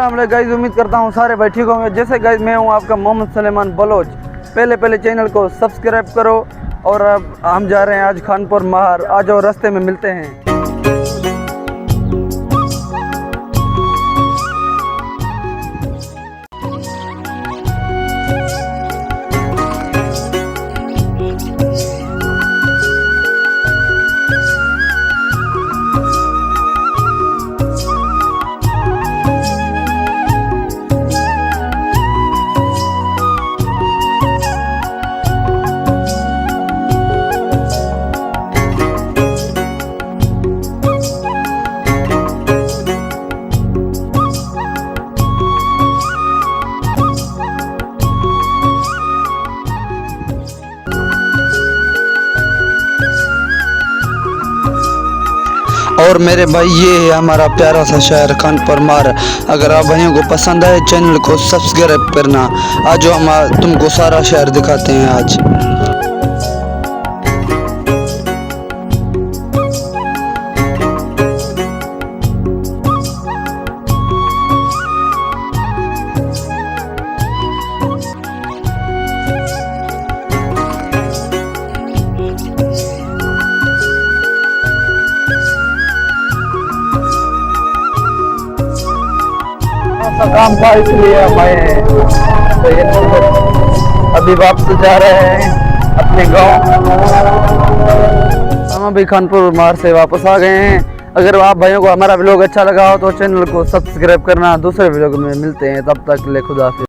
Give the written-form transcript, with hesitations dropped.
अस्सलाम वालेकुम गाइस, उम्मीद करता हूँ सारे भाई ठीक होंगे। जैसे गाइस मैं हूँ आपका मोहम्मद सलेमान बलोच। पहले चैनल को सब्सक्राइब करो। और अब हम जा रहे हैं आज खानपुर महार। आ जाओ, रास्ते में मिलते हैं। और मेरे भाई, ये है हमारा प्यारा सा शहर खानपुर महार। अगर आप भाइयों को पसंद आए चैनल को सब्सक्राइब करना। आज हम तुमको सारा शहर दिखाते हैं आज। काम था इसलिए हम आए हैं। तो ये अभी वापस जा रहे हैं अपने गांव। हम अभी खानपुर महार से वापस आ गए हैं। अगर आप भाइयों को हमारा व्लॉग अच्छा लगा हो तो चैनल को सब्सक्राइब करना। दूसरे व्लॉग में मिलते हैं, तब तक ले खुदा हाफिज़।